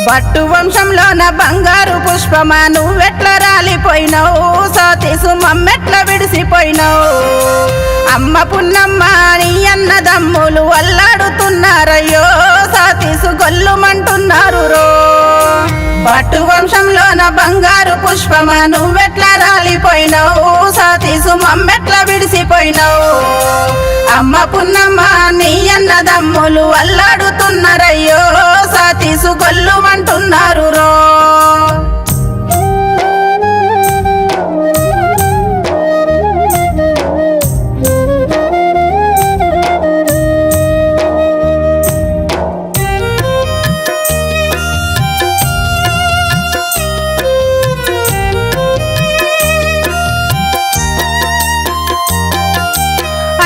భట్టు వంశంలోన బంగారు పుష్పమా నువ్వెట్ల రాలిపోయినావు, సతీసు మమ్మెట్ల విడిసిపోయినావు. అమ్మ పున్నమ్మ నీ అన్నదమ్ములు అల్లాడుతున్నారయ్యో, సతీసు గొల్లుమంటున్నారు రో. భట్టు వంశంలోన బంగారు పుష్పమా నువ్వెట్ల రాలిపోయినావు, సతీసు మమ్మెట్ల విడిసిపోయినావు. అమ్మ పున్నమ్మ నీ అన్నదమ్ములు అల్లాడుతున్నారయ్యో, సతీసు గొల్లుమంటున్నారు రో.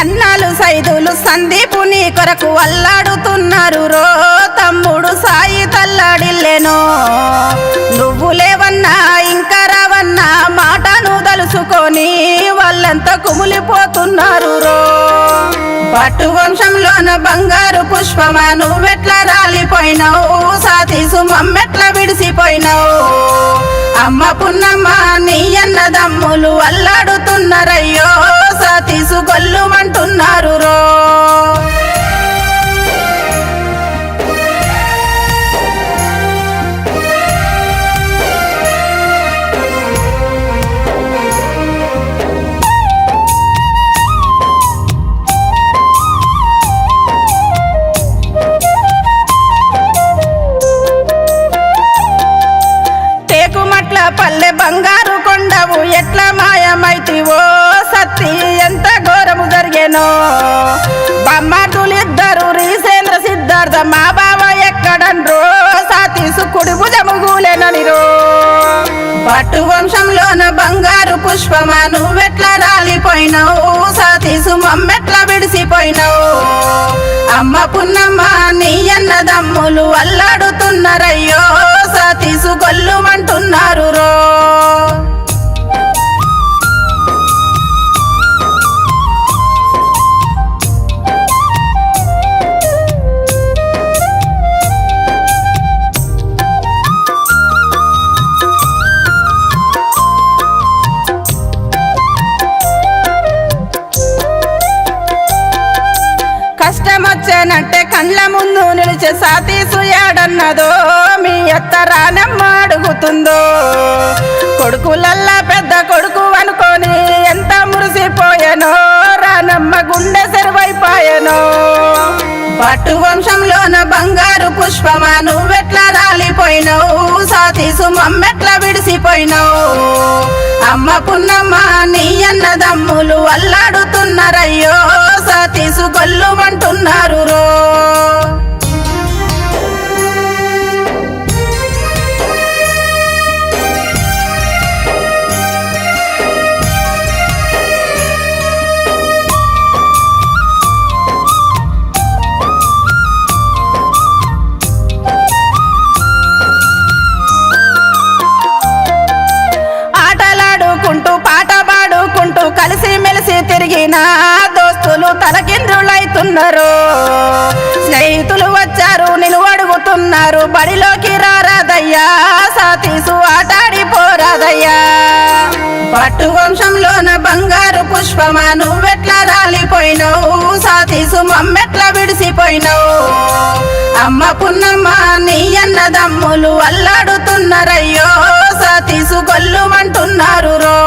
అన్నాలు సైదులు సందీపు నీ కొరకు అల్లాడుతున్నారు రో. తమ్ముడు సాయి తల్లాడిల్లేనో, నువ్వు లేవన్నా ఇంకా రావన్నా మాటను తలుసుకొని వాళ్ళంతా కుమిలిపోతున్నారు రో. భట్టు వంశంలోన బంగారు పుష్పమా నువ్వెట్ల రాలిపోయినావు, సతీసు మమ్మెట్ల విడిసిపోయినావు. అమ్మ పున్నమ్మ నీ అన్నదమ్ములు అల్లాడుతున్నారయ్యో, సతీసు గొల్లుమంటున్నారు రో. టేకుమట్ల పల్లె బంగారు కొండవు ఎట్లా మాయమైతివో, సత్తి ఎంత ఘోరము జరిగేనో. బొమ్మర్దులిద్దరు రీసేంద్ర సిద్ధార్థ మా బావ ఎక్కడన్రో, సతీసు కుడి భుజము గూలెనని రో. భట్టు వంశంలోన బంగారు పుష్పమా నువ్వెట్ల రాలిపోయినావు, సతీసు మమ్మెట్ల విడిసిపోయినావు. అమ్మ పున్నమ్మ నీ అన్నదమ్ములు అల్లాడుతున్నారయ్యో, సతీసు గొల్లుమంటున్నారు రో. కష్టమొచ్చానంటే కండ్ల ముందు నిలిచే సతీసు ఏడన్నదో, మీ అత్త రానమ్మ అడుగుతుందో. కొడుకులల్లా పెద్ద కొడుకు అనుకొని ఎంత మురిసిపోయానో, రానమ్మ గుండె సెరువైపోయానో. భట్టు వంశంలోన బంగారు పుష్పమా నువ్వెట్ల రాలిపోయినావు, సతీసు మమ్మెట్ల విడిసిపోయినావు. అమ్మ పున్నమ్మ నీ అన్నదమ్ములు అల్లాడుతున్నారయ్యో, సతీసు గొల్లుమంటున్నారు రో. ఆటలాడుకుంటూ పాట పాడుకుంటూ కలిసి మెలిసి తిరిగిన దోస్తులు తలకిందులైతున్నారు. స్నేహితులు వచ్చారు నిన్ను అడుగుతున్నారు, బడిలోకి రారాదయ్యా, సతీసు ఆటాడిపోరాదయ్యా. భట్టు వంశంలోన బంగారు పుష్పమా నువ్వెట్ల రాలిపోయినావు, సతీసు మమ్మెట్ల విడిసిపోయినావు. అమ్మ పున్నమ్మ నీ అన్నదమ్ములు అల్లాడుతున్నారయ్యో, సతీసు గొల్లుమంటున్నారు రో.